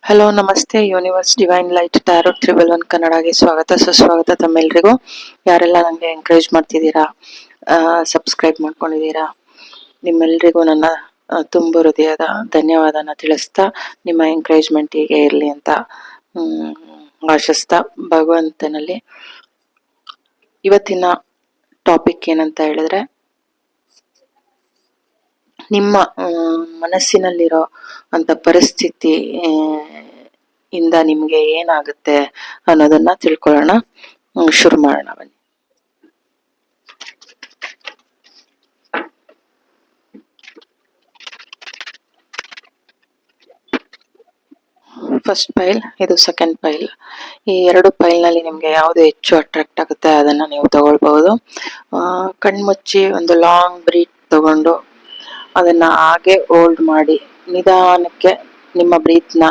Hello ನಮಸ್ತೆ universe divine light tarot triple one ಕನ್ನಡಗೆ ಸ್ವಾಗತ ಸುಸ್ವಾಗತ ತಮ್ಮೆಲ್ರಿಗೂ. ಯಾರೆಲ್ಲ ನನಗೆ ಎಂಕರೇಜ್ ಮಾಡ್ತಿದ್ದೀರಾ, ಸಬ್ಸ್ಕ್ರೈಬ್ ಮಾಡ್ಕೊಂಡಿದ್ದೀರಾ, ನಿಮ್ಮೆಲ್ರಿಗೂ ನನ್ನ ತುಂಬು ಹೃದಯದ ಧನ್ಯವಾದನ ತಿಳಿಸ್ತಾ ನಿಮ್ಮ ಎಂಕರೇಜ್ಮೆಂಟ್ ಹೀಗೆ ಇರಲಿ ಅಂತ ಆಶಿಸ್ತಾ ಭಗವಂತನಲ್ಲಿ ಇವತ್ತಿನ ಟಾಪಿಕ್ ಏನಂತ ಹೇಳಿದ್ರೆ, ನಿಮ್ಮ ಮನಸ್ಸಿನಲ್ಲಿರೋ ಅಂತ ಪರಿಸ್ಥಿತಿ ಇಂದ ನಿಮ್ಗೆ ಏನಾಗುತ್ತೆ ಅನ್ನೋದನ್ನ ತಿಳ್ಕೊಳ್ಳೋಣ. ಶುರು ಮಾಡೋಣ ಬನ್ನಿ. ಫಸ್ಟ್ ಪೈಲ್, ಇದು ಸೆಕೆಂಡ್ ಪೈಲ್. ಈ ಎರಡು ಪೈಲ್ ನಲ್ಲಿ ನಿಮ್ಗೆ ಯಾವ್ದು ಹೆಚ್ಚು ಅಟ್ರಾಕ್ಟ್ ಆಗುತ್ತೆ ಅದನ್ನ ನೀವು ತಗೊಳ್ಬಹುದು. ಕಣ್ಮುಚ್ಚಿ ಒಂದು ಲಾಂಗ್ ಬ್ರೀತ್ ತಗೊಂಡು ಅದನ್ನ ಹಾಗೆ ಹೋಲ್ಡ್ ಮಾಡಿ ನಿಧಾನಕ್ಕೆ ನಿಮ್ಮ ಬ್ರೀತ್ನ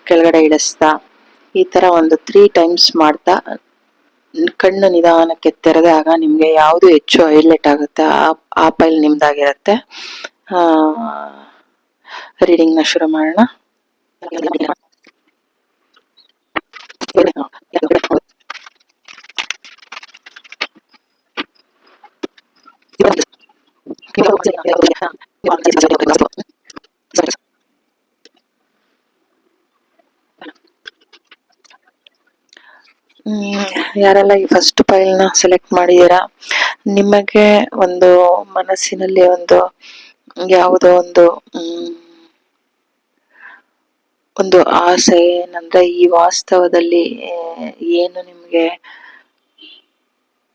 ಕೆಳಗಡೆ ಇಳಿಸ್ತಾ ಈ ತರ ಒಂದು 3 ಟೈಮ್ಸ್ ಮಾಡ್ತಾ ಕಣ್ಣು ನಿಧಾನಕ್ಕೆ ತೆರೆದಾಗ ನಿಮ್ಗೆ ಯಾವ್ದು ಹೆಚ್ಚು ಹೈಲೈಟ್ ಆಗುತ್ತೆ ಆ ಪೈಲ್ ನಿಮ್ದಾಗಿರುತ್ತೆ. ರೀಡಿಂಗ್ ನ ಶುರು ಮಾಡೋಣ. ಯಾರೆಲ್ಲ ಈ ಫಸ್ಟ್ ಫೈಲ್ ನ ಸೆಲೆಕ್ಟ್ ಮಾಡಿದೀರಾ, ನಿಮಗೆ ಒಂದು ಮನಸ್ಸಿನಲ್ಲಿ ಒಂದು ಯಾವುದೋ ಒಂದು ಆಸೆ ಏನಂದ್ರೆ, ಈ ವಾಸ್ತವದಲ್ಲಿ ಏನು ನಿಮ್ಗೆ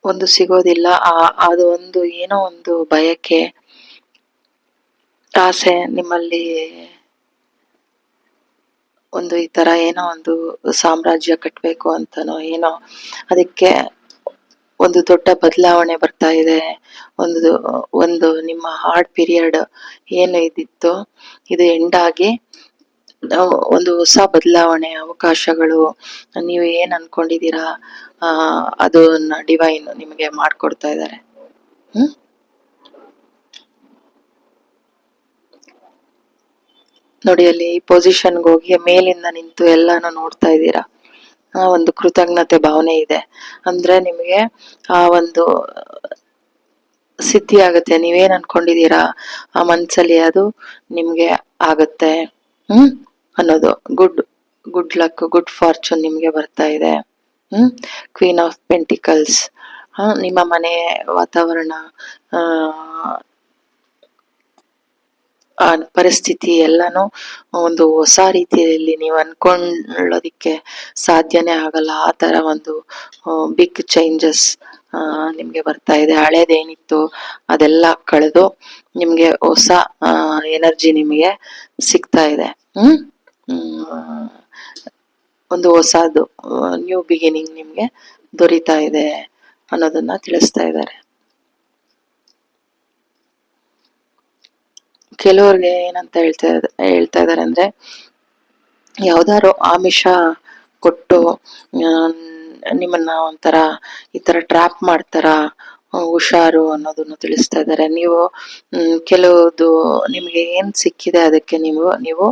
ಒಂದು ಸಿಗೋದಿಲ್ಲ, ಅದು ಒಂದು ಏನೋ ಒಂದು ಬಯಕೆ ಆಸೆ ನಿಮ್ಮಲ್ಲಿ ಒಂದು ಈ ತರ ಏನೋ ಒಂದು ಸಾಮ್ರಾಜ್ಯ ಕಟ್ಬೇಕು ಅಂತನೋ ಏನೋ, ಅದಕ್ಕೆ ಒಂದು ದೊಡ್ಡ ಬದಲಾವಣೆ ಬರ್ತಾ ಇದೆ. ಒಂದು ನಿಮ್ಮ ಹಾರ್ಡ್ ಪೀರಿಯಡ್ ಏನು ಇದಿತ್ತು ಇದು ಎಂಡ್ ಆಗಿ ಒಂದು ಹೊಸ ಬದಲಾವಣೆ ಅವಕಾಶಗಳು, ನೀವು ಏನ್ ಅನ್ಕೊಂಡಿದೀರಾ ಅದನ್ನ ಡಿವೈನ್ ನಿಮಗೆ ಮಾಡ್ಕೊಡ್ತಾ ಇದ್ದಾರೆ. ನೋಡಿ, ಅಲ್ಲಿ ಈ ಪೊಸಿಷನ್ಗೆ ಹೋಗಿ ಮೇಲಿಂದ ನಿಂತು ಎಲ್ಲಾನು ನೋಡ್ತಾ ಇದ್ದೀರಾ. ಒಂದು ಕೃತಜ್ಞತೆ ಭಾವನೆ ಇದೆ ಅಂದ್ರೆ ನಿಮಗೆ ಆ ಒಂದು ಸಿದ್ಧಿ ಆಗುತ್ತೆ. ನೀವೇನ್ ಅನ್ಕೊಂಡಿದೀರಾ ಆ ಮನ್ಸಲ್ಲಿ ಅದು ನಿಮ್ಗೆ ಆಗತ್ತೆ ಅನ್ನೋದು. ಗುಡ್ ಲಕ್, ಗುಡ್ ಫಾರ್ಚೂನ್ ನಿಮ್ಗೆ ಬರ್ತಾ ಇದೆ. ಕ್ವೀನ್ ಆಫ್ ಪೆಂಟಿಕಲ್ಸ್, ನಿಮ್ಮ ಮನೆ ವಾತಾವರಣ, ಆ ಪರಿಸ್ಥಿತಿ ಎಲ್ಲಾನು ಒಂದು ಹೊಸ ರೀತಿಯಲ್ಲಿ ನೀವು ಅನ್ಕೊಳ್ಳೋದಿಕ್ಕೆ ಸಾಧ್ಯನೇ ಆಗಲ್ಲ. ಆ ತರ ಒಂದು ಬಿಗ್ ಚೇಂಜಸ್ ನಿಮ್ಗೆ ಬರ್ತಾ ಇದೆ. ಹಳೇದೇನಿತ್ತು ಅದೆಲ್ಲ ಕಳೆದು ನಿಮ್ಗೆ ಹೊಸ ಎನರ್ಜಿ ನಿಮಗೆ ಸಿಗ್ತಾ ಇದೆ. ಒಂದು ಹೊಸದು ನ್ಯೂ ಬಿಗಿನಿಂಗ್ ನಿಮ್ಗೆ ದೊರೀತಾ ಇದೆ ಅನ್ನೋದನ್ನ ತಿಳಿಸ್ತಾ ಇದ್ದಾರೆ. ಕೆಲವ್ರಿಗೆ ಏನಂತ ಹೇಳ್ತಾ ಇದಾರೆ ಅಂದ್ರೆ, ಯಾವ್ದಾರು ಆಮಿಷ ಕೊಟ್ಟು ನಿಮ್ಮನ್ನ ಒಂಥರ ಈ ತರ ಟ್ರ್ಯಾಪ್ ಮಾಡ್ತಾರ, ಹುಷಾರು ಅನ್ನೋದನ್ನು ತಿಳಿಸ್ತಾ ಇದ್ದಾರೆ. ನೀವು ಕೆಲವುದು ನಿಮ್ಗೆ ಏನ್ ಸಿಕ್ಕಿದೆ ಅದಕ್ಕೆ ನೀವು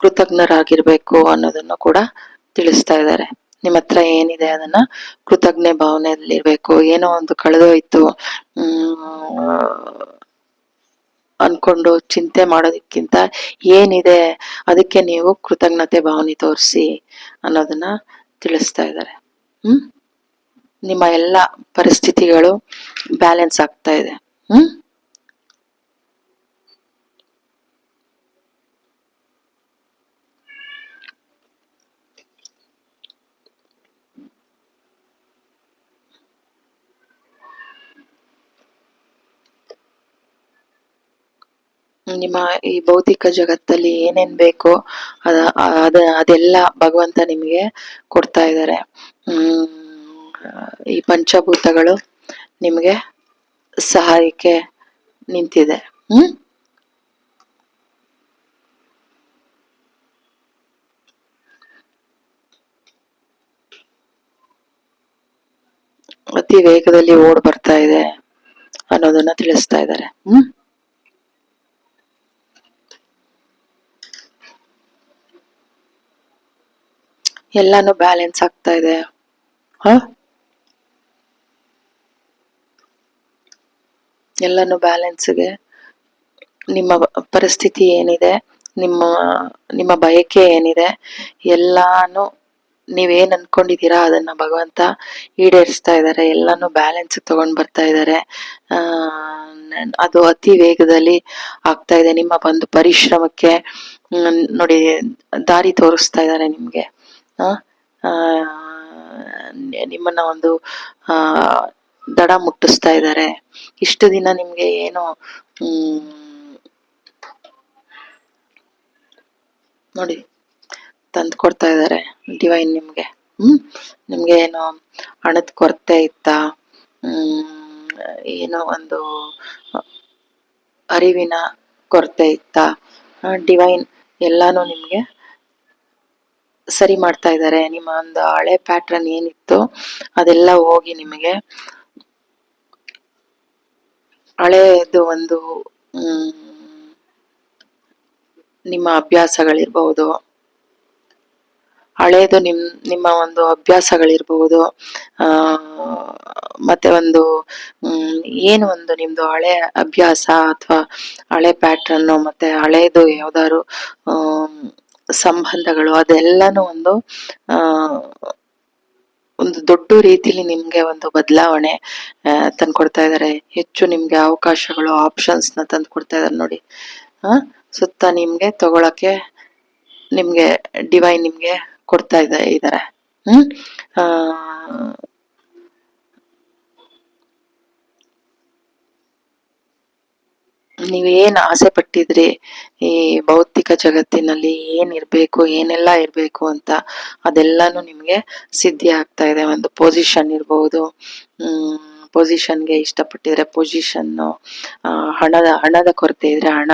ಕೃತಜ್ಞರಾಗಿರ್ಬೇಕು ಅನ್ನೋದನ್ನು ಕೂಡ ತಿಳಿಸ್ತಾ ಇದ್ದಾರೆ. ನಿಮ್ಮ ಹತ್ರ ಏನಿದೆ ಅದನ್ನ ಕೃತಜ್ಞೆ ಭಾವನೆಯಲ್ಲಿರ್ಬೇಕು. ಏನೋ ಒಂದು ಕಳೆದೋಯ್ತು ಅನ್ಕೊಂಡು ಚಿಂತೆ ಮಾಡೋದಕ್ಕಿಂತ ಏನಿದೆ ಅದಕ್ಕೆ ನೀವು ಕೃತಜ್ಞತೆ ಭಾವನೆ ತೋರಿಸಿ ಅನ್ನೋದನ್ನ ತಿಳಿಸ್ತಾ ಇದ್ದಾರೆ. ನಿಮ್ಮ ಎಲ್ಲ ಪರಿಸ್ಥಿತಿಗಳು ಬ್ಯಾಲೆನ್ಸ್ ಆಗ್ತಾ ಇದೆ. ನಿಮ್ಮ ಈ ಭೌತಿಕ ಜಗತ್ತಲ್ಲಿ ಏನೇನ್ ಬೇಕೋ ಅದೆಲ್ಲ ಭಗವಂತ ನಿಮಗೆ ಕೊಡ್ತಾ ಇದ್ದಾರೆ. ಈ ಪಂಚಭೂತಗಳು ನಿಮ್ಗೆ ಸಹಾಯಕ್ಕೆ ನಿಂತಿದೆ. ಅತಿ ವೇಗದಲ್ಲಿ ಓಡ್ ಬರ್ತಾ ಇದೆ ಅನ್ನೋದನ್ನ ತಿಳಿಸ್ತಾ ಇದ್ದಾರೆ. ಎಲ್ಲಾನು ಬ್ಯಾಲೆನ್ಸ್ ಆಗ್ತಾ ಇದೆ. ಹ ಎಲ್ಲಾನು ಬ್ಯಾಲೆನ್ಸ್ಗೆ, ನಿಮ್ಮ ಪರಿಸ್ಥಿತಿ ಏನಿದೆ, ನಿಮ್ಮ ನಿಮ್ಮ ಬಯಕೆ ಏನಿದೆ, ಎಲ್ಲಾನು ನೀವೇನ್ ಅನ್ಕೊಂಡಿದೀರಾ ಅದನ್ನ ಭಗವಂತ ಈಡೇರಿಸ್ತಾ ಇದ್ದಾರೆ. ಎಲ್ಲಾನು ಬ್ಯಾಲೆನ್ಸ್ ತಗೊಂಡ್ ಬರ್ತಾ ಇದ್ದಾರೆ. ಆ ಅದು ಅತಿ ವೇಗದಲ್ಲಿ ಆಗ್ತಾ ಇದೆ. ನಿಮ್ಮ ಒಂದು ಪರಿಶ್ರಮಕ್ಕೆ ನೋಡಿ ದಾರಿ ತೋರಿಸ್ತಾ ಇದ್ದಾರೆ ನಿಮ್ಗೆ. ಆ ಆ, ನಿಮ್ಮನ್ನ ಒಂದು ಆ ದಡ ಮುಟ್ಟಿಸ್ತಾ ಇದ್ದಾರೆ. ಇಷ್ಟು ದಿನ ನಿಮ್ಗೆ ಏನು ನೋಡಿ ತಂದು ಕೊಡ್ತಾ ಇದ್ದಾರೆ ಡಿವೈನ್ ನಿಮ್ಗೆ. ನಿಮ್ಗೆ ಏನೋ ಹಣದ ಕೊರತೆ ಇತ್ತಾ, ಏನೋ ಒಂದು ಅರಿವಿನ ಕೊರತೆ ಇತ್ತಾ, ಡಿವೈನ್ ಎಲ್ಲಾನು ನಿಮ್ಗೆ ಸರಿ ಮಾಡ್ತಾ ಇದ್ದಾರೆ. ನಿಮ್ಮ ಒಂದು ಹಳೆ ಪ್ಯಾಟ್ರನ್ ಏನಿತ್ತು ಅದೆಲ್ಲ ಹೋಗಿ ನಿಮಗೆ ಹಳೆಯದು ಒಂದು ನಿಮ್ಮ ಅಭ್ಯಾಸಗಳಿರ್ಬಹುದು, ಹಳೇದು ನಿಮ್ಮ ಒಂದು ಅಭ್ಯಾಸಗಳಿರ್ಬಹುದು, ಆ ಮತ್ತೆ ಒಂದು ಏನು ಒಂದು ನಿಮ್ದು ಹಳೆ ಅಭ್ಯಾಸ ಅಥವಾ ಹಳೆ ಪ್ಯಾಟ್ರನ್ ಮತ್ತೆ ಹಳೇದು ಯಾವ್ದಾದ್ರು ಸಂಬಂಧಗಳು, ಅದೆಲ್ಲಾನು ಒಂದು ದೊಡ್ಡ ರೀತಿಲಿ ನಿಮ್ಗೆ ಒಂದು ಬದಲಾವಣೆ ತಂದ್ಕೊಡ್ತಾ ಇದ್ದಾರೆ. ಹೆಚ್ಚು ನಿಮ್ಗೆ ಅವಕಾಶಗಳು, ಆಪ್ಷನ್ಸ್ ನ ತಂದ್ಕೊಡ್ತಾ ಇದಾರೆ ನೋಡಿ. ಸುತ್ತ ನಿಮ್ಗೆ ತಗೊಳಕ್ಕೆ ನಿಮ್ಗೆ ಡಿವೈನ್ ನಿಮ್ಗೆ ಕೊಡ್ತಾ ಇದ್ದಾರೆ. ಆ ನೀವೇನ್ ಆಸೆ ಪಟ್ಟಿದ್ರಿ ಈ ಭೌತಿಕ ಜಗತ್ತಿನಲ್ಲಿ, ಏನ್ ಇರ್ಬೇಕು, ಏನೆಲ್ಲಾ ಇರ್ಬೇಕು ಅಂತ, ಅದೆಲ್ಲಾನು ನಿಮ್ಗೆ ಸಿದ್ಧಿ ಆಗ್ತಾ ಇದೆ. ಒಂದು ಪೊಸಿಷನ್ ಇರ್ಬಹುದು, ಪೊಸಿಷನ್ಗೆ ಇಷ್ಟಪಟ್ಟಿದ್ರೆ ಪೊಸಿಷನ್, ಹಣದ ಕೊರತೆ ಇದ್ರೆ ಹಣ,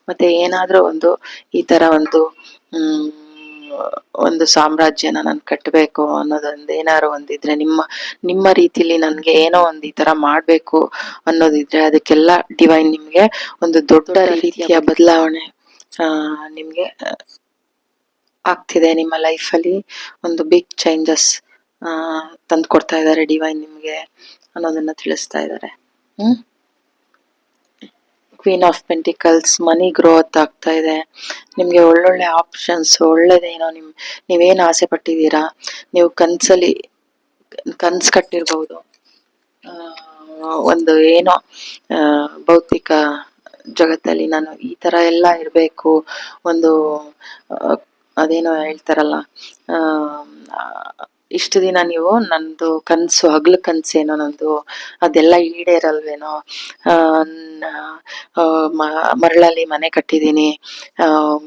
ಮತ್ತೆ ಏನಾದ್ರೂ ಒಂದು ಈ ತರ ಒಂದು ಸಾಮ್ರಾಜ್ಯನ ನಾನು ಕಟ್ಟಬೇಕು ಅನ್ನೋದೊಂದು ಏನಾದ್ರು ಒಂದಿದ್ರೆ, ನಿಮ್ಮ ರೀತಿಲಿ ನನ್ಗೆ ಏನೋ ಒಂದ್ ಈ ತರ ಮಾಡ್ಬೇಕು ಅನ್ನೋದಿದ್ರೆ, ಅದಕ್ಕೆಲ್ಲ ಡಿವೈನ್ ನಿಮ್ಗೆ ಒಂದು ದೊಡ್ಡ ರೀತಿಯ ಬದಲಾವಣೆ ನಿಮ್ಗೆ ಆಗ್ತಿದೆ. ನಿಮ್ಮ ಲೈಫಲ್ಲಿ ಒಂದು ಬಿಗ್ ಚೇಂಜಸ್ ತಂದು ಕೊಡ್ತಾ ಇದ್ದಾರೆ ಡಿವೈನ್ ನಿಮ್ಗೆ ಅನ್ನೋದನ್ನ ತಿಳಿಸ್ತಾ ಇದ್ದಾರೆ. Queen of pentacles, money growth ಆಗ್ತಾ ಇದೆ ನಿಮ್ಗೆ. ಒಳ್ಳೊಳ್ಳೆ ಆಪ್ಷನ್ಸ್, ಒಳ್ಳೇದೇನೋ ನೀವೇನ್ ಆಸೆ ಪಟ್ಟಿದ್ದೀರಾ, ನೀವು ಕನ್ಸ್ ಕಟ್ಟಿರ್ಬಹುದು, ಒಂದು ಏನೋ ಭೌತಿಕ ಜಗತ್ತಲ್ಲಿ ನಾನು ಈ ತರ ಎಲ್ಲ ಇರ್ಬೇಕು, ಒಂದು ಅದೇನೋ ಹೇಳ್ತಾರಲ್ಲ, ಇಷ್ಟು ದಿನ ನೀವು ನಂದು ಕನ್ಸು, ಹಗ್ಲು ಕನ್ಸೇನೋ ನಂದು, ಅದೆಲ್ಲ ಈಡೇರಲ್ವೇನೋ, ಮರಳಲ್ಲಿ ಮನೆ ಕಟ್ಟಿದೀನಿ,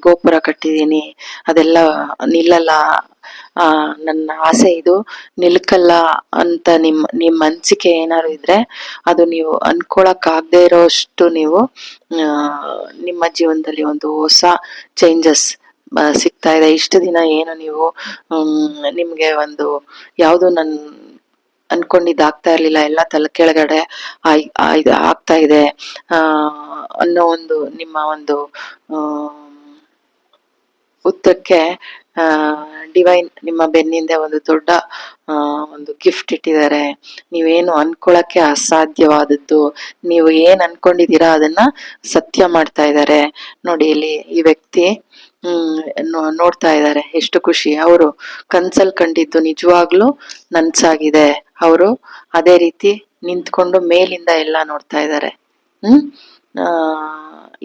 ಗೋಪುರ ಕಟ್ಟಿದೀನಿ, ಅದೆಲ್ಲ ನಿಲ್ಲಲ್ಲ, ನನ್ನ ಆಸೆ ಇದು ನಿಲ್ಕಲ್ಲ ಅಂತ ನಿಮ್ ಅನ್ಸಿಕೆ ಏನಾದ್ರು ಇದ್ರೆ, ಅದು ನೀವು ಅನ್ಕೊಳಕ್ ಆಗದೆ ಇರೋಷ್ಟು ನೀವು ನಿಮ್ಮ ಜೀವನದಲ್ಲಿ ಒಂದು ಹೊಸ ಚೇಂಜಸ್ ಸಿಗ್ತಾ ಇದೆ. ಇಷ್ಟು ದಿನ ಏನು ನೀವು ನಿಮ್ಗೆ ಒಂದು ಯಾವ್ದು ಅನ್ಕೊಂಡಿದ್ದಾಗ್ತಾ ಇರ್ಲಿಲ್ಲ, ಎಲ್ಲ ತಲೆ ಕೆಳಗಡೆ ಆಗ್ತಾ ಇದೆ ಅನ್ನೋ ಒಂದು ನಿಮ್ಮ ಒಂದು ಉತ್ತರಕ್ಕೆ ಡಿವೈನ್ ನಿಮ್ಮ ಬೆನ್ನಿಂದೆ ಒಂದು ದೊಡ್ಡ ಒಂದು ಗಿಫ್ಟ್ ಇಟ್ಟಿದ್ದಾರೆ. ನೀವೇನು ಅನ್ಕೊಳಕ್ಕೆ ಅಸಾಧ್ಯವಾದದ್ದು, ನೀವು ಏನ್ ಅನ್ಕೊಂಡಿದೀರಾ ಅದನ್ನ ಸತ್ಯ ಮಾಡ್ತಾ ಇದ್ದಾರೆ ನೋಡಿ. ಇಲ್ಲಿ ಈ ವ್ಯಕ್ತಿ ನೋಡ್ತಾ ಇದ್ದಾರೆ, ಎಷ್ಟು ಖುಷಿ. ಅವರು ಕನ್ಸಲ್ ಕಂಡಿದ್ದು ನಿಜವಾಗ್ಲೂ ನನ್ಸಾಗಿದೆ. ಅವರು ಅದೇ ರೀತಿ ನಿಂತ್ಕೊಂಡು ಮೇಲಿಂದ ಎಲ್ಲ ನೋಡ್ತಾ ಇದ್ದಾರೆ.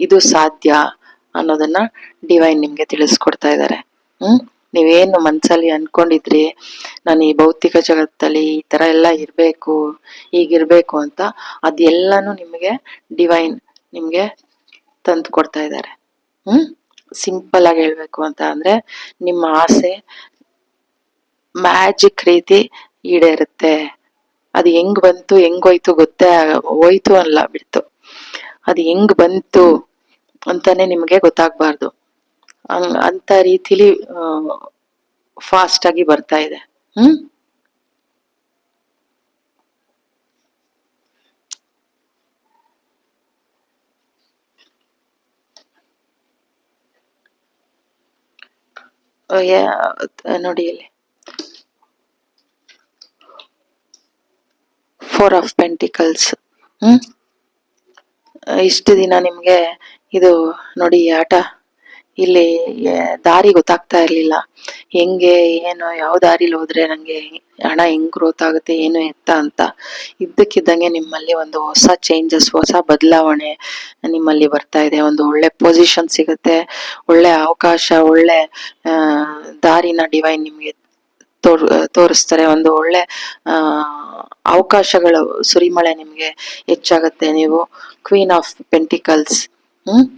ಇದು ಸಾಧ್ಯ ಅನ್ನೋದನ್ನ ಡಿವೈನ್ ನಿಮ್ಗೆ ತಿಳಿಸ್ಕೊಡ್ತಾ ಇದ್ದಾರೆ. ನೀವೇನು ಮನ್ಸಲ್ಲಿ ಅನ್ಕೊಂಡಿದ್ರಿ, ನಾನು ಈ ಭೌತಿಕ ಜಗತ್ತಲ್ಲಿ ಈ ತರ ಎಲ್ಲ ಇರ್ಬೇಕು, ಹೀಗಿರ್ಬೇಕು ಅಂತ, ಅದೆಲ್ಲಾನು ನಿಮ್ಗೆ ಡಿವೈನ್ ನಿಮ್ಗೆ ತಂದು ಕೊಡ್ತಾ ಇದ್ದಾರೆ. ಸಿಂಪಲ್ ಆಗಿ ಹೇಳ್ಬೇಕು ಅಂತ ಅಂದ್ರೆ, ನಿಮ್ಮ ಆಸೆ ಮ್ಯಾಜಿಕ್ ರೀತಿ ಈಡೇರುತ್ತೆ. ಅದು ಹೆಂಗ್ ಬಂತು ಹೆಂಗ್ ಹೋಯ್ತು ಗೊತ್ತೇ ಹೋಯ್ತು ಅಲ್ಲ ಬಿಡ್ತು, ಅದು ಹೆಂಗ್ ಬಂತು ಅಂತಾನೆ ನಿಮ್ಗೆ ಗೊತ್ತಾಗ್ಬಾರ್ದು, ಅಂತ ರೀತಿಲಿ ಫಾಸ್ಟ್ ಆಗಿ ಬರ್ತಾ ಇದೆ. ನೋಡಿ ಇಲ್ಲಿ ಫೋರ್ ಆಫ್ ಪೆಂಟಿಕಲ್ಸ್. ಹ್ಮ್ ಇಷ್ಟು ದಿನ ನಿಮ್ಗೆ ಇದು ನೋಡಿ ಆಟ, ಇಲ್ಲಿ ದಾರಿ ಗೊತ್ತಾಗ್ತಾ ಇರ್ಲಿಲ್ಲ. ಹೆಂಗೆ ಏನು ಯಾವ ದಾರಿಲಿ ಹೋದ್ರೆ ನಂಗೆ ಹಣ ಹೆಂಗ್ ಗ್ರೋತ್ ಆಗುತ್ತೆ ಏನು ಎತ್ತ ಅಂತ. ಇದ್ದಕ್ಕಿದ್ದಂಗೆ ನಿಮ್ಮಲ್ಲಿ ಒಂದು ಹೊಸ ಚೇಂಜಸ್, ಹೊಸ ಬದಲಾವಣೆ ನಿಮ್ಮಲ್ಲಿ ಬರ್ತಾ ಇದೆ. ಒಂದು ಒಳ್ಳೆ ಪೊಸಿಷನ್ ಸಿಗುತ್ತೆ, ಒಳ್ಳೆ ಅವಕಾಶ, ಒಳ್ಳೆ ದಾರಿನ ಡಿವೈನ್ ನಿಮ್ಗೆ ತೋರಿಸ್ತಾರೆ. ಒಂದು ಒಳ್ಳೆ ಆ ಅವಕಾಶಗಳು ಸುರಿಮಳೆ ನಿಮ್ಗೆ ಹೆಚ್ಚಾಗತ್ತೆ. ನೀವು ಕ್ವೀನ್ ಆಫ್ ಪೆಂಟಿಕಲ್ಸ್. ಹ್ಮ್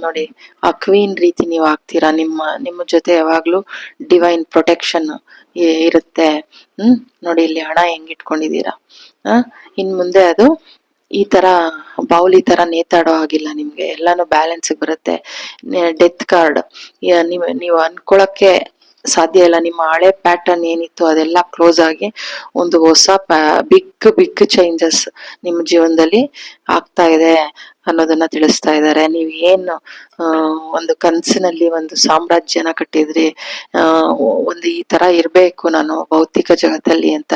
ನೋಡಿ, ಆ ಕ್ವೀನ್ ರೀತಿ ನೀವು ಆಗ್ತೀರಾ. ನಿಮ್ಮ ಜೊತೆ ಯಾವಾಗ್ಲೂ ಡಿವೈನ್ ಪ್ರೊಟೆಕ್ಷನ್ ಇರುತ್ತೆ. ನೋಡಿ ಇಲ್ಲಿ ಹಣ ಹೆಂಗ್ ಇಟ್ಕೊಂಡಿದೀರಾ. ಇನ್ ಮುಂದೆ ಅದು ಈ ತರ ಬಾವುಲಿ ತರ ನೇತಾಡೋ ಆಗಿಲ್ಲ. ನಿಮ್ಗೆ ಎಲ್ಲಾನು ಬ್ಯಾಲೆನ್ಸ್ ಬರುತ್ತೆ. ಡೆತ್ ಕಾರ್ಡ್, ನೀವು ಅನ್ಕೊಳಕ್ಕೆ ಸಾಧ್ಯ ಇಲ್ಲ. ನಿಮ್ಮ ಹಳೆ ಪ್ಯಾಟರ್ನ್ ಏನಿತ್ತು ಅದೆಲ್ಲ ಕ್ಲೋಸ್ ಆಗಿ ಒಂದು ಹೊಸ ಬಿಗ್ ಚೇಂಜಸ್ ನಿಮ್ಮ ಜೀವನದಲ್ಲಿ ಆಗ್ತಾ ಇದೆ ಅನ್ನೋದನ್ನ ತಿಳಿಸ್ತಾ ಇದ್ದಾರೆ. ನೀವು ಏನು ಒಂದು ಕನ್ಸಿನಲ್ಲಿ ಒಂದು ಸಾಮ್ರಾಜ್ಯನ ಕಟ್ಟಿದ್ರಿ, ಒಂದು ಈ ತರ ಇರ್ಬೇಕು ನಾನು ಭೌತಿಕ ಜಗತ್ತಲ್ಲಿ ಅಂತ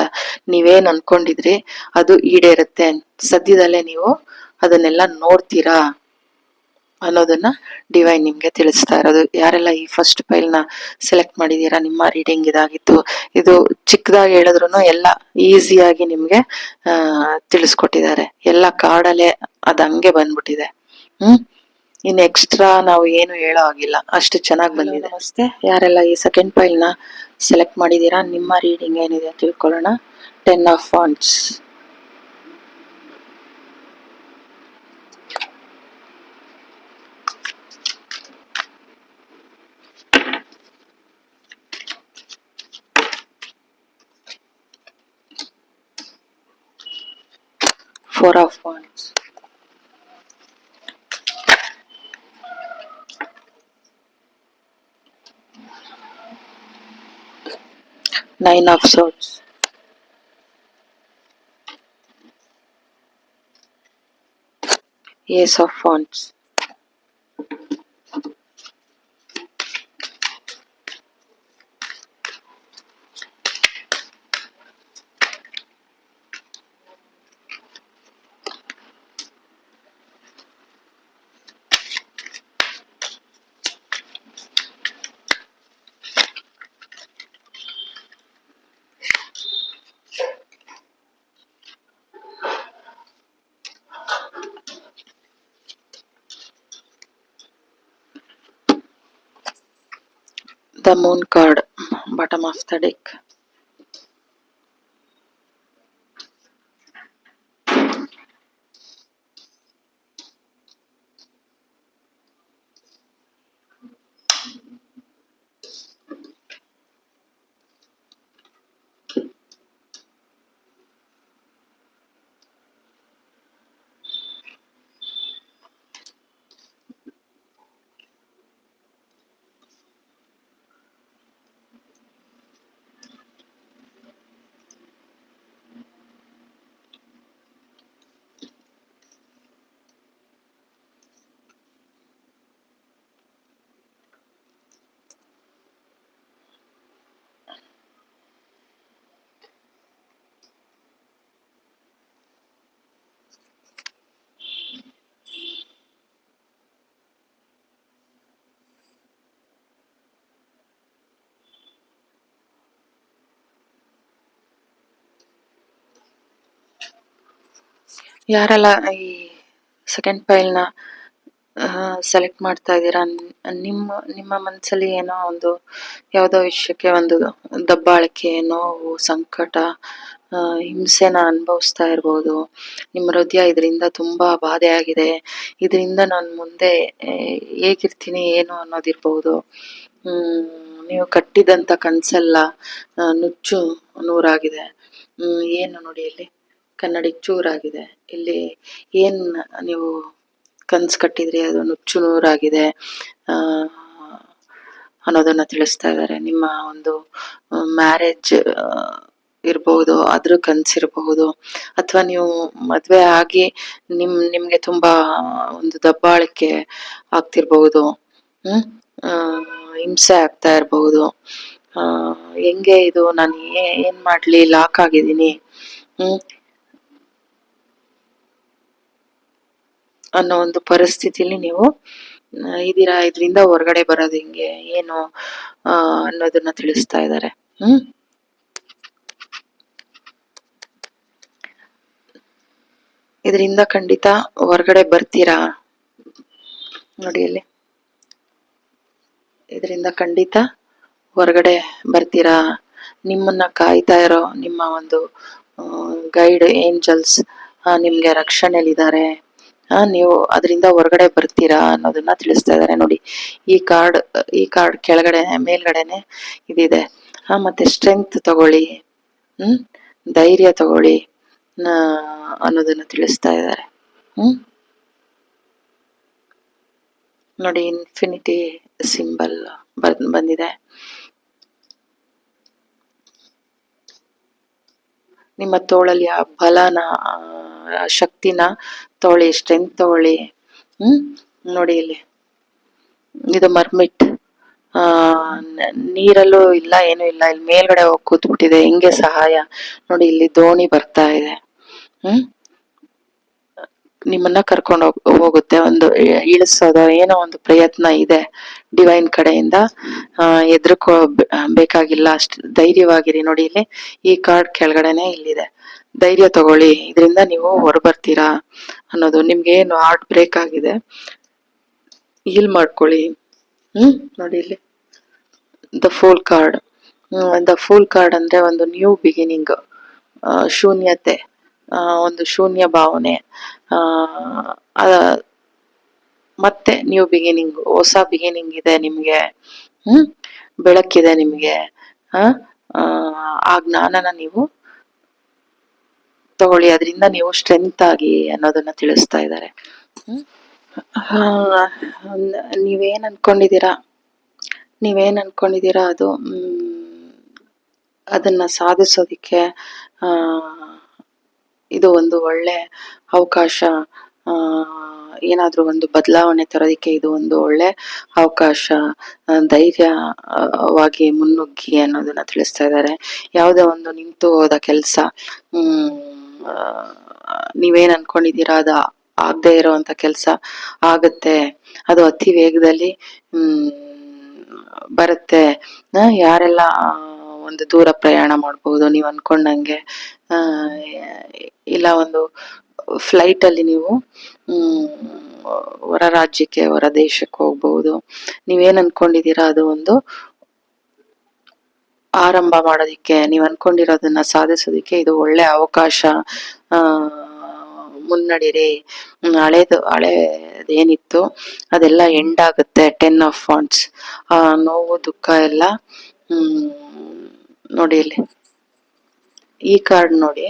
ನೀವೇನ್ ಅನ್ಕೊಂಡಿದ್ರಿ ಅದು ಈಡೇರುತ್ತೆ. ಸದ್ಯದಲ್ಲೇ ನೀವು ಅದನ್ನೆಲ್ಲ ನೋಡ್ತೀರಾ ಅನ್ನೋದನ್ನ ಡಿವೈನ್ ನಿಮ್ಗೆ ತಿಳಿಸ್ತಾ ಇರೋದು. ಯಾರೆಲ್ಲ ಈ ಫಸ್ಟ್ ಫೈಲ್ ನ ಸೆಲೆಕ್ಟ್ ಮಾಡಿದೀರಾ, ನಿಮ್ಮ ರೀಡಿಂಗ್ ಇದಾಗಿತ್ತು. ಇದು ಚಿಕ್ಕದಾಗಿ ಹೇಳಿದ್ರು ಎಲ್ಲ ಈಸಿಯಾಗಿ ನಿಮ್ಗೆ ತಿಳಿಸ್ಕೊಟ್ಟಿದ್ದಾರೆ. ಎಲ್ಲ ಕಾರ್ಡಲ್ಲೇ ಅದ್ ಹಂಗೆ ಬಂದ್ಬಿಟ್ಟಿದೆ. ಇನ್ ಎಕ್ಸ್ಟ್ರಾ ನಾವು ಏನು ಹೇಳೋ ಆಗಿಲ್ಲ, ಅಷ್ಟು ಚೆನ್ನಾಗಿ ಬಂದಿದೆ. ನಮಸ್ತೆ, ಯಾರೆಲ್ಲ ಈ ಸೆಕೆಂಡ್ ಫೈಲ್ ನ ಸೆಲೆಕ್ಟ್ ಮಾಡಿದೀರಾ, ನಿಮ್ಮ ರೀಡಿಂಗ್ ಏನಿದೆ ತಿಳ್ಕೊಳ್ಳೋಣ. 10 of wands, 4 of wands, 9 of swords, Ace of wands, the moon card, bottom of the deck. ಯಾರೆಲ್ಲ ಈ ಸೆಕೆಂಡ್ ಫೈಲ್ ನ ಸೆಲೆಕ್ಟ್ ಮಾಡ್ತಾ ಇದ್ದೀರಾ, ನಿಮ್ಮ ಮನಸ್ಸಲ್ಲಿ ಏನೋ ಒಂದು ಯಾವುದೋ ವಿಷಯಕ್ಕೆ ಒಂದು ದಬ್ಬಾಳಿಕೆ, ನೋವು, ಸಂಕಟ, ಹಿಂಸೆನ ಅನುಭವಿಸ್ತಾ ಇರ್ಬೋದು. ನಿಮ್ಮ ಹೃದಯ ಇದರಿಂದ ತುಂಬಾ ಬಾಧೆ ಆಗಿದೆ. ಇದರಿಂದ ನಾನು ಮುಂದೆ ಹೇಗಿರ್ತೀನಿ ಏನು ಅನ್ನೋದಿರ್ಬೋದು. ನೀವು ಕಟ್ಟಿದಂತ ಕನ್ಸೆಲ್ಲ ನುಚ್ಚು ನೂರಾಗಿದೆ. ಏನು ನೋಡಿ ಇಲ್ಲಿ ಕನ್ನಡಿ ಚೂರಾಗಿದೆ. ಇಲ್ಲಿ ಏನ್ ನೀವು ಕನ್ಸ್ ಕಟ್ಟಿದ್ರಿ ಅದು ನುಚ್ಚು ನೂರಾಗಿದೆ ಅನ್ನೋದನ್ನ ತಿಳಿಸ್ತಾ ಇದ್ದಾರೆ. ನಿಮ್ಮ ಒಂದು ಮ್ಯಾರೇಜ್ ಇರಬಹುದು, ಅದ್ರ ಕನ್ಸಿರಬಹುದು, ಅಥವಾ ನೀವು ಮದ್ವೆ ಆಗಿ ನಿಮ್ಗೆ ತುಂಬಾ ಒಂದು ದಬ್ಬಾಳಿಕೆ ಆಗ್ತಿರ್ಬಹುದು. ಹಿಂಸೆ ಆಗ್ತಾ ಇರಬಹುದು. ಹೆಂಗೆ ಇದು ನಾನು ಏನ್ ಮಾಡ್ಲಿ, ಲಾಕ್ ಆಗಿದ್ದೀನಿ. ಅನ್ನೋ ಒಂದು ಪರಿಸ್ಥಿತಿಲಿ ನೀವು ಇದೀರಾ. ಇದರಿಂದ ಹೊರಗಡೆ ಬರೋದು ಹಿಂಗೆ ಏನು ಅನ್ನೋದನ್ನ ತಿಳಿಸ್ತಾ ಇದ್ದಾರೆ. ಇದರಿಂದ ಖಂಡಿತ ಹೊರಗಡೆ ಬರ್ತೀರಾ ನೋಡಿ ಇಲ್ಲಿ. ಇದರಿಂದ ಖಂಡಿತ ಹೊರಗಡೆ ಬರ್ತೀರಾ. ನಿಮ್ಮನ್ನ ಕಾಯ್ತಾ ಇರೋ ನಿಮ್ಮ ಒಂದು ಗೈಡ್ ಏಂಜಲ್ಸ್ ನಿಮ್ಗೆ ರಕ್ಷಣೆಲಿದ್ದಾರೆ. ನೀವು ಅದರಿಂದ ಹೊರಗಡೆ ಬರ್ತೀರಾ ಅನ್ನೋದನ್ನ ತಿಳಿಸ್ತಾ ಇದ್ದಾರೆ ನೋಡಿ. ಈ ಕಾರ್ಡ್ ಕೆಳಗಡೆ ಮೇಲ್ಗಡೆನೆ ಇದಿದೆ. ಮತ್ತೆ ಸ್ಟ್ರೆಂತ್ ತಗೊಳ್ಳಿ, ಧೈರ್ಯ ತಗೊಳ್ಳಿ ಅನ್ನೋದನ್ನ ತಿಳಿಸ್ತಾ ಇದ್ದಾರೆ. ನೋಡಿ ಇನ್ಫಿನಿಟಿ ಸಿಂಬಲ್ ಬಂದಿದೆ. ನಿಮ್ಮ ತೋಳಲ್ಲಿ ಆ ಬಲನ ಶಕ್ತಿನ ತಗೊಳ್ಳಿ, ಸ್ಟ್ರೆಂತ್ ತಗೊಳ್ಳಿ. ನೋಡಿ ಇಲ್ಲಿ ಇದು ಮರ್ಮಿಟ್. ನೀರಲ್ಲೂ ಇಲ್ಲ, ಏನೂ ಇಲ್ಲ, ಇಲ್ಲಿ ಮೇಲ್ಗಡೆ ಹೋಗಿ ಕೂತ್ಬಿಟ್ಟಿದೆ. ಹಿಂಗೆ ಸಹಾಯ ನೋಡಿ, ಇಲ್ಲಿ ದೋಣಿ ಬರ್ತಾ ಇದೆ. ನಿಮ್ಮನ್ನ ಕರ್ಕೊಂಡು ಹೋಗುತ್ತೆ. ಒಂದು ಇಳಿಸೋದ ಏನೋ ಒಂದು ಪ್ರಯತ್ನ ಇದೆ ಡಿವೈನ್ ಕಡೆಯಿಂದ. ಎದ್ರಕೋ ಬೇಕಾಗಿಲ್ಲ, ಅಷ್ಟು ಧೈರ್ಯವಾಗಿರಿ. ನೋಡಿ ಇಲ್ಲಿ ಈ ಕಾರ್ಡ್ ಕೆಳಗಡೆನೆ ಇಲ್ಲಿದೆ. ಧೈರ್ಯ ತಗೊಳ್ಳಿ, ಇದರಿಂದ ನೀವು ಹೊರಬರ್ತೀರಾ ಅನ್ನೋದು. ನಿಮ್ಗೆ ಏನು ಹಾರ್ಟ್ ಬ್ರೇಕ್ ಆಗಿದೆ, ಹೀಲ್ ಮಾಡ್ಕೊಳ್ಳಿ. ನೋಡಿ ಇಲ್ಲಿ the pool card. The pool card ಅಂದ್ರೆ ಒಂದು ನ್ಯೂ ಬಿಗಿನಿಂಗ್, ಶೂನ್ಯತೆ, ಒಂದು ಶೂನ್ಯ ಭಾವನೆ, ಮತ್ತೆ ನ್ಯೂ ಬಿಗಿನಿಂಗ್, ಹೊಸ ಬಿಗಿನಿಂಗ್ ಇದೆ ನಿಮ್ಗೆ. ಬೆಳಕಿದೆ ನಿಮ್ಗೆ. ಆ ಜ್ಞಾನನ ನೀವು ತಗೊಳ್ಳಿ, ಅದರಿಂದ ನೀವು ಸ್ಟ್ರೆಂತ್ ಆಗಿ ಅನ್ನೋದನ್ನ ತಿಳಿಸ್ತಾ ಇದ್ದಾರೆ. ನೀವೇನ್ ಅನ್ಕೊಂಡಿದೀರಾ ಅದು ಅದನ್ನ ಸಾಧಿಸೋದಿಕ್ಕೆ ಇದು ಒಂದು ಒಳ್ಳೆ ಅವಕಾಶ. ಏನಾದ್ರೂ ಒಂದು ಬದಲಾವಣೆ ತರೋದಿಕ್ಕೆ ಇದು ಒಂದು ಒಳ್ಳೆ ಅವಕಾಶ. ಧೈರ್ಯವಾಗಿ ಮುನ್ನುಗ್ಗಿ ಅನ್ನೋದನ್ನ ತಿಳಿಸ್ತಾ ಇದ್ದಾರೆ. ಯಾವುದೇ ಒಂದು ನಿಂತು ಹೋದ ಕೆಲ್ಸ, ನೀವೇನ್ ಅನ್ಕೊಂಡಿದೀರಾ ಅದು ಆಗದೆ ಇರೋಂತ ಕೆಲ್ಸ ಆಗುತ್ತೆ. ಅದು ಅತಿ ವೇಗದಲ್ಲಿ ಬರುತ್ತೆ. ಯಾರೆಲ್ಲ ಒಂದು ದೂರ ಪ್ರಯಾಣ ಮಾಡಬಹುದು ನೀವ್ ಅನ್ಕೊಂಡಂಗೆ. ಇಲ್ಲ ಒಂದು ಫ್ಲೈಟ್ ಅಲ್ಲಿ ನೀವು ಹೊರ ರಾಜ್ಯಕ್ಕೆ, ಹೊರ ದೇಶಕ್ಕೆ ಹೋಗ್ಬಹುದು. ನೀವೇನ್ ಅನ್ಕೊಂಡಿದೀರಾ ಅದು ಒಂದು ಆರಂಭ ಮಾಡೋದಿಕ್ಕೆ, ನೀವ್ ಅನ್ಕೊಂಡಿರೋದನ್ನ ಸಾಧಿಸೋದಿಕ್ಕೆ ಇದು ಒಳ್ಳೆ ಅವಕಾಶ. ಮುನ್ನಡೀರಿ. ಹಳೇದೇನಿತ್ತು ಅದೆಲ್ಲ ಎಂಡ್ ಆಗುತ್ತೆ. 10 of Wands. ನೋವು ದುಃಖ ಎಲ್ಲ ನೋಡಿ ಇಲ್ಲಿ ಈ ಕಾರ್ಡ್ ನೋಡಿ.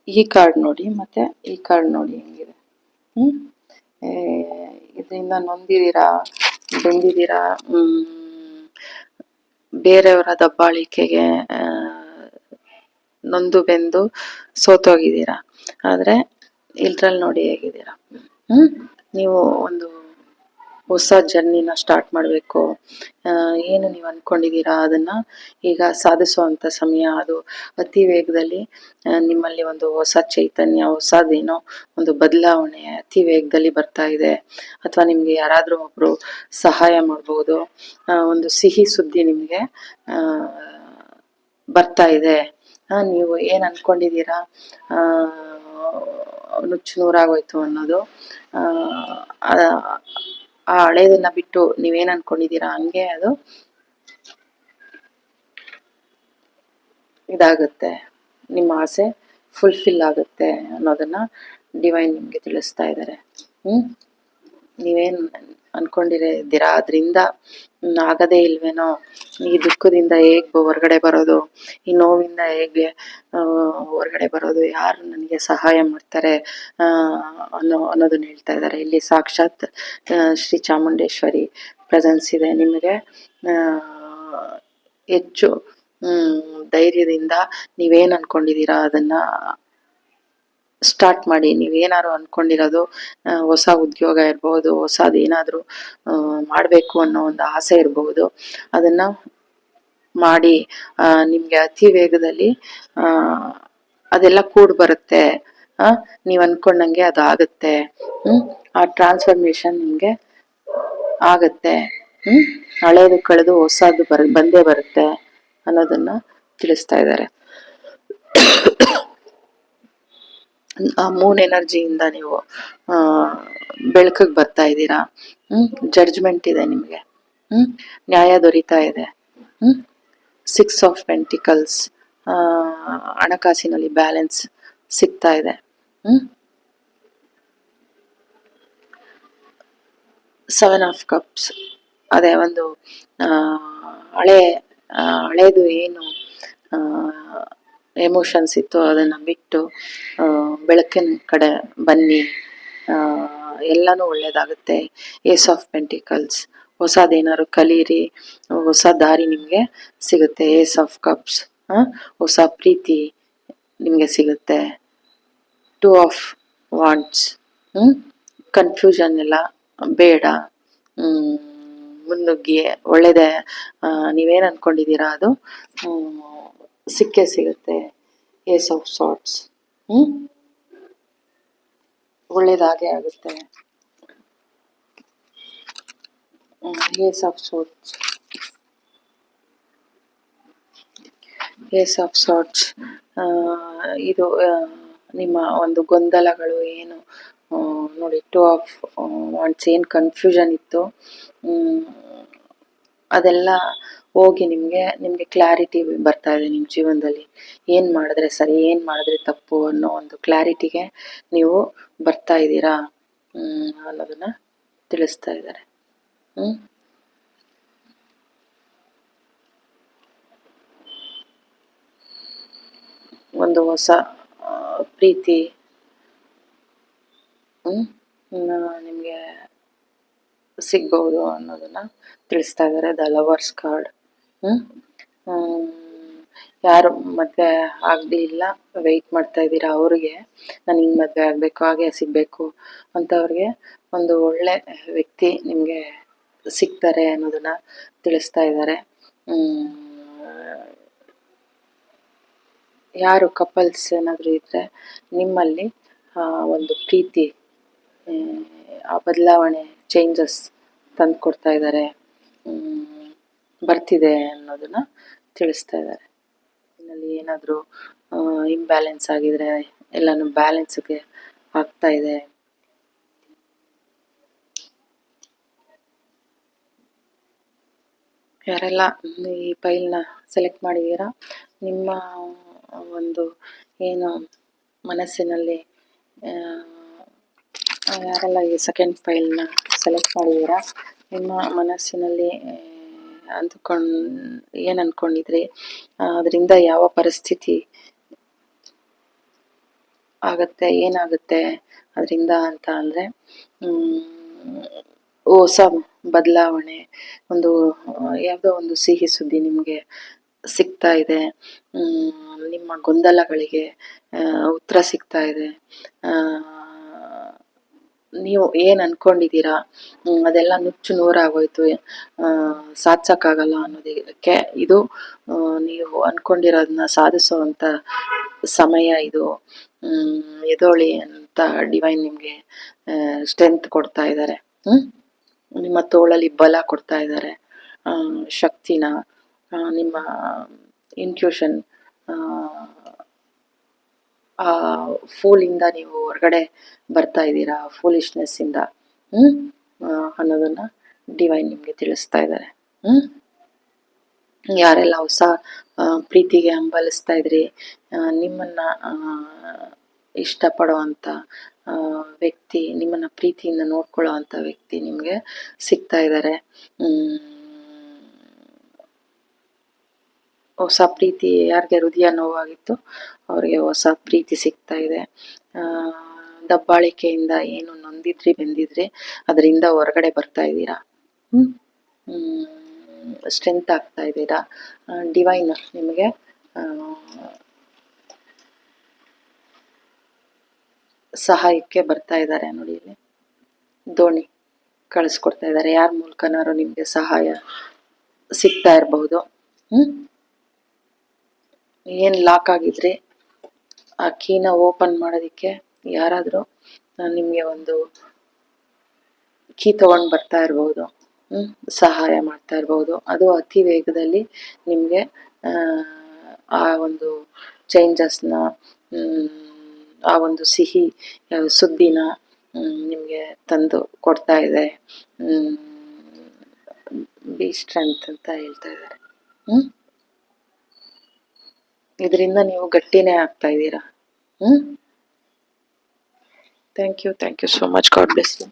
ಈ ಕಾರ್ಡ್ ನೋಡಿ ಮತ್ತೆ ಈ ಕಾರ್ಡ್ ನೋಡಿ ಹೆಂಗಿದೆ. ಇದರಿಂದ ನೊಂದಿದೀರಾ, ಬೆಂದಿದೀರಾ, ಬೇರೆಯವರ ದಬ್ಬಾಳಿಕೆಗೆ ನೊಂದು ಬೆಂದು ಸೋತೋಗಿದ್ದೀರಾ. ಆದ್ರೆ ಇದ್ರಲ್ಲಿ ನೋಡಿ ಹೇಗಿದ್ದೀರಾ. ನೀವು ಒಂದು ಹೊಸ ಜರ್ನಿನ ಸ್ಟಾರ್ಟ್ ಮಾಡಬೇಕು. ಏನು ನೀವು ಅನ್ಕೊಂಡಿದೀರಾ ಅದನ್ನ ಈಗ ಸಾಧಿಸುವಂತ ಸಮಯ. ಅದು ಅತಿ ವೇಗದಲ್ಲಿ ನಿಮ್ಮಲ್ಲಿ ಒಂದು ಹೊಸ ಚೈತನ್ಯ, ಹೊಸದೇನೋ ಒಂದು ಬದಲಾವಣೆ ಅತಿ ವೇಗದಲ್ಲಿ ಬರ್ತಾ ಇದೆ. ಅಥವಾ ನಿಮ್ಗೆ ಯಾರಾದ್ರೂ ಒಬ್ರು ಸಹಾಯ ಮಾಡ್ಬೋದು. ಒಂದು ಸಿಹಿ ಸುದ್ದಿ ನಿಮ್ಗೆ ಬರ್ತಾ ಇದೆ. ನೀವು ಏನ್ ಅನ್ಕೊಂಡಿದೀರಾ ನುಚ್ಚು ನೂರಾಗೋಯ್ತು ಅನ್ನೋದು, ಆ ಹಳೇದನ್ನ ಬಿಟ್ಟು ನೀವೇನ್ ಅನ್ಕೊಂಡಿದೀರಾ ಹಂಗೆ ಅದು ಇದಾಗುತ್ತೆ. ನಿಮ್ಮ ಆಸೆ ಫುಲ್ಫಿಲ್ ಆಗುತ್ತೆ ಅನ್ನೋದನ್ನ ಡಿವೈನ್ ನಿಮ್ಗೆ ತಿಳಿಸ್ತಾ ಇದ್ದಾರೆ. ನೀವೇನ್ ಅನ್ಕೊಂಡಿದ್ದೀರಾ ಅದ್ರಿಂದ ಆಗದೇ ಇಲ್ವೇನೋ. ಈ ದುಃಖದಿಂದ ಹೇಗ್ ಹೊರಗಡೆ ಬರೋದು, ಈ ನೋವಿಂದ ಹೇಗೆ ಹೊರಗಡೆ ಬರೋದು, ಯಾರು ನನಗೆ ಸಹಾಯ ಮಾಡ್ತಾರೆ ಅನ್ನೋದನ್ನ ಹೇಳ್ತಾ ಇದ್ದಾರೆ. ಇಲ್ಲಿ ಸಾಕ್ಷಾತ್ ಶ್ರೀ ಚಾಮುಂಡೇಶ್ವರಿ ಪ್ರೆಸೆನ್ಸ್ ಇದೆ ನಿಮಗೆ. ಹೆಚ್ಚು ಧೈರ್ಯದಿಂದ ನೀವೇನ್ ಅನ್ಕೊಂಡಿದೀರಾ ಅದನ್ನ ಸ್ಟಾರ್ಟ್ ಮಾಡಿ. ನೀವೇನಾದ್ರು ಅನ್ಕೊಂಡಿರೋದು ಹೊಸ ಉದ್ಯೋಗ ಇರ್ಬೋದು, ಹೊಸದೇನಾದ್ರೂ ಮಾಡ್ಬೇಕು ಅನ್ನೋ ಒಂದು ಆಸೆ ಇರ್ಬಹುದು, ಅದನ್ನ ಮಾಡಿ ನಿಮ್ಗೆ ಅತಿ ವೇಗದಲ್ಲಿ ಅದೆಲ್ಲ ಕೂಡ್ ಬರುತ್ತೆ. ನೀವ್ ಅನ್ಕೊಂಡಂಗೆ ಅದು ಆಗುತ್ತೆ. ಆ ಟ್ರಾನ್ಸ್ಫಾರ್ಮೇಶನ್ ನಿಮ್ಗೆ ಆಗತ್ತೆ. ಹಳೇದು ಕಳೆದು ಹೊಸದು ಬಂದೇ ಬರುತ್ತೆ ಅನ್ನೋದನ್ನ ತಿಳಿಸ್ತಾ ಇದ್ದಾರೆ. ಆ ಮೂನ್ ಎನರ್ಜಿಯಿಂದ ನೀವು ಬೆಳಕಿಗೆ ಬರ್ತಾ ಇದ್ದೀರಾ. ಜಡ್ಜ್ಮೆಂಟ್ ಇದೆ ನಿಮ್ಗೆ. ನ್ಯಾಯ ದೊರೀತಾ ಇದೆ. 6 ಆಫ್ ಪೆಂಟಿಕಲ್ಸ್, ಹಣಕಾಸಿನಲ್ಲಿ ಬ್ಯಾಲೆನ್ಸ್ ಸಿಗ್ತಾ ಇದೆ. 7 ಆಫ್ ಕಪ್ಸ್, ಅದೇ ಒಂದು ಹಳೇದು ಏನು ಎಮೋಷನ್ಸ್ ಇತ್ತು ಅದನ್ನ ಬಿಟ್ಟು ಬೆಳಕಿನ ಕಡೆ ಬನ್ನಿ, ಎಲ್ಲಾನು ಒಳ್ಳೇದಾಗುತ್ತೆ. ಏಸ್ ಆಫ್ ಪೆಂಟಿಕಲ್ಸ್, ಹೊಸದೇನಾದ್ರು ಕಲೀರಿ, ಹೊಸ ದಾರಿ ನಿಮ್ಗೆ ಸಿಗುತ್ತೆ. ಏಸ್ ಆಫ್ ಕಪ್ಸ್, ಹೊಸ ಪ್ರೀತಿ ನಿಮ್ಗೆ ಸಿಗುತ್ತೆ. 2 ಆಫ್ ವಾಂಡ್ಸ್, ಕನ್ಫ್ಯೂಷನ್ ಎಲ್ಲ ಬೇಡ, ಮುನ್ನುಗ್ಗಿ ಒಳ್ಳೇದೇ. ನೀವೇನ್ ಅನ್ಕೊಂಡಿದೀರಾ ಅದು ಸಿಕ್ಕೇ ಸಿಗುತ್ತೆ. ಏಸ್ ಆಫ್ ಸಾರ್ಟ್ಸ್, ಒಳ್ಳೇದಾಗೆ ಆಗುತ್ತೆ. Ace of swords, ace of swords, ಇದು ನಿಮ್ಮ ಒಂದು ಗೊಂದಲಗಳು ಏನು ನೋಡಿ. 2 ಆಫ್ ವಾಂಡ್ಸ್, ಏನು ಕನ್ಫ್ಯೂಷನ್ ಇತ್ತು ಅದೆಲ್ಲ ಹೋಗಿ ನಿಮ್ಗೆ ಕ್ಲಾರಿಟಿ ಬರ್ತಾ ಇದೆ. ನಿಮ್ಮ ಜೀವನದಲ್ಲಿ ಏನ್ ಮಾಡಿದ್ರೆ ಸರಿ, ಏನ್ ಮಾಡಿದ್ರೆ ತಪ್ಪು ಅನ್ನೋ ಒಂದು ಕ್ಲಾರಿಟಿಗೆ ನೀವು ಬರ್ತಾ ಇದ್ದೀರಾ ಅನ್ನೋದನ್ನ ತಿಳಿಸ್ತಾ ಇದ್ದಾರೆ. ಒಂದು ಹೊಸ ಪ್ರೀತಿ ನಿಮ್ಗೆ ಸಿಗ್ಬಹುದು ಅನ್ನೋದನ್ನ ತಿಳಿಸ್ತಾ ಇದ್ದಾರೆ. The lovers card. ಯಾರು ಮದ್ವೆ ಆಗ್ಲಿಲ್ಲ, ವೆಯ್ಟ್ ಮಾಡ್ತಾ ಇದ್ದೀರಾ ಅವ್ರಿಗೆ, ನಾನು ಹಿಂಗ್ ಮದ್ವೆ ಆಗ್ಬೇಕು, ಹಾಗೆ ಸಿಗ್ಬೇಕು ಅಂತವ್ರಿಗೆ ಒಂದು ಒಳ್ಳೆ ವ್ಯಕ್ತಿ ನಿಮ್ಗೆ ಸಿಗ್ತಾರೆ ಅನ್ನೋದನ್ನ ತಿಳಿಸ್ತಾ ಇದ್ದಾರೆ. ಯಾರು ಕಪಲ್ಸ್ ಏನಾದ್ರು ಇದ್ರೆ ನಿಮ್ಮಲ್ಲಿ ಒಂದು ಪ್ರೀತಿ, ಆ ಬದಲಾವಣೆ, ಚೇಂಜಸ್ ತಂದು ಕೊಡ್ತಾ ಇದ್ದಾರೆ, ಬರ್ತಿದೆ ಅನ್ನೋದನ್ನ ತಿಳಿಸ್ತಾ ಇದ್ದಾರೆ. ಇದರಲ್ಲಿ ಏನಾದರೂ ಇಂಬ್ಯಾಲೆನ್ಸ್ ಆಗಿದ್ರೆ ಎಲ್ಲಾನು ಬ್ಯಾಲೆನ್ಸ್ಗೆ ಆಗ್ತಾ ಇದೆ. ಯಾರೆಲ್ಲ ಈ ಫೈಲ್ನ ಸೆಲೆಕ್ಟ್ ಮಾಡಿದ್ದೀರಾ, ನಿಮ್ಮ ಒಂದು ಏನು ಮನಸ್ಸಿನಲ್ಲಿ ಯಾರೆಲ್ಲ ಈ ಸೆಕೆಂಡ್ ಫೈಲ್ನ ಸೆಲೆಕ್ಟ್ ಮಾಡಿದ್ದೀರಾ, ನಿಮ್ಮ ಮನಸ್ಸಿನಲ್ಲಿ ಏನು ಅಂದ್ಕೊಂಡಿದ್ರಿ, ಅದರಿಂದ ಯಾವ ಪರಿಸ್ಥಿತಿ ಆಗತ್ತೆ, ಏನಾಗುತ್ತೆ ಅದರಿಂದ ಅಂತ ಅಂದರೆ ಹೊಸ ಬದಲಾವಣೆ, ಒಂದು ಯಾವುದೋ ಒಂದು ಸಿಹಿ ಸುದ್ದಿ ನಿಮಗೆ ಸಿಗ್ತಾ ಇದೆ. ನಿಮ್ಮ ಗೊಂದಲಗಳಿಗೆ ಉತ್ತರ ಸಿಗ್ತಾ ಇದೆ. ನೀವು ಏನು ಅನ್ಕೊಂಡಿದ್ದೀರಾ ಅದೆಲ್ಲ ನುಚ್ಚು ನೂರಾಗೋಯ್ತು, ಸಾಧಿಸೋಕ್ಕಾಗಲ್ಲ ಅನ್ನೋದಕ್ಕೆ ಇದು ನೀವು ಅನ್ಕೊಂಡಿರೋದನ್ನ ಸಾಧಿಸುವಂಥ ಸಮಯ ಇದು. ಎದೋಳಿ ಅಂತ ಡಿವೈನ್ ನಿಮಗೆ ಸ್ಟ್ರೆಂತ್ ಕೊಡ್ತಾ ಇದ್ದಾರೆ. ನಿಮ್ಮ ತೋಳಲ್ಲಿ ಬಲ ಕೊಡ್ತಾ ಇದ್ದಾರೆ, ಶಕ್ತಿನ. ನಿಮ್ಮ ಇಂಟ್ಯೂಷನ್, ಆ ಫೂಲಿಂದ ನೀವು ಹೊರಗಡೆ ಬರ್ತಾ ಇದ್ದೀರಾ, ಫೂಲಿಶ್ನೆಸ್ಸಿಂದ ಅನ್ನೋದನ್ನ ಡಿವೈನ್ ನಿಮಗೆ ತಿಳಿಸ್ತಾ ಇದ್ದಾರೆ. ಯಾರೆಲ್ಲ ಹೊಸ ಪ್ರೀತಿಗೆ ಹಂಬಲಿಸ್ತಾ ಇದ್ರಿ, ನಿಮ್ಮನ್ನ ಇಷ್ಟಪಡುವಂಥ ವ್ಯಕ್ತಿ, ನಿಮ್ಮನ್ನ ಪ್ರೀತಿಯಿಂದ ನೋಡ್ಕೊಳ್ಳೋ ಅಂಥ ವ್ಯಕ್ತಿ ನಿಮಗೆ ಸಿಗ್ತಾ ಇದ್ದಾರೆ. ಹೊಸ ಪ್ರೀತಿ, ಯಾರಿಗೆ ಹೃದಯ ನೋವಾಗಿತ್ತು ಅವ್ರಿಗೆ ಹೊಸ ಪ್ರೀತಿ ಸಿಗ್ತಾ ಇದೆ. ದಬ್ಬಾಳಿಕೆಯಿಂದ ಏನು ನೊಂದಿದ್ರಿ ಬೆಂದಿದ್ರಿ ಅದರಿಂದ ಹೊರಗಡೆ ಬರ್ತಾ ಇದ್ದೀರಾ. ಸ್ಟ್ರೆಂತ್ ಆಗ್ತಾ ಇದ್ದೀರಾ. ಡಿವೈನ್ ನಿಮಗೆ ಸಹಾಯಕ್ಕೆ ಬರ್ತಾ ಇದ್ದಾರೆ ನೋಡಿ. ಇಲ್ಲಿ ದೋಣಿ ಕಳಿಸ್ಕೊಡ್ತಾ ಇದ್ದಾರೆ. ಯಾರ ಮೂಲಕನಾರು ನಿಮಗೆ ಸಹಾಯ ಸಿಗ್ತಾ ಇರಬಹುದು. ಹ್ಮ್ ಏನ್ ಲಾಕ್ ಆಗಿದ್ರಿ, ಆ ಕೀನ ಓಪನ್ ಮಾಡೋದಿಕ್ಕೆ ಯಾರಾದ್ರೂ ನಿಮ್ಗೆ ಒಂದು ಕೀ ತಗೊಂಡ್ ಬರ್ತಾ ಇರ್ಬೋದು, ಸಹಾಯ ಮಾಡ್ತಾ ಇರ್ಬೋದು. ಅದು ಅತಿ ವೇಗದಲ್ಲಿ ನಿಮ್ಗೆ ಆ ಒಂದು ಚೇಂಜಸ್ನ, ಆ ಒಂದು ಸಿಹಿ ಸುದ್ದಿನ ನಿಮ್ಗೆ ತಂದು ಕೊಡ್ತಾ ಇದೆ. ಬಿ ಸ್ಟ್ರೆಂತ್ ಅಂತ ಹೇಳ್ತಾ ಇದ್ದಾರೆ. ಇದರಿಂದ ನೀವು ಗಟ್ಟಿನೇ ಆಗ್ತಾ ಇದ್ದೀರಾ. Thank you so much. God bless you.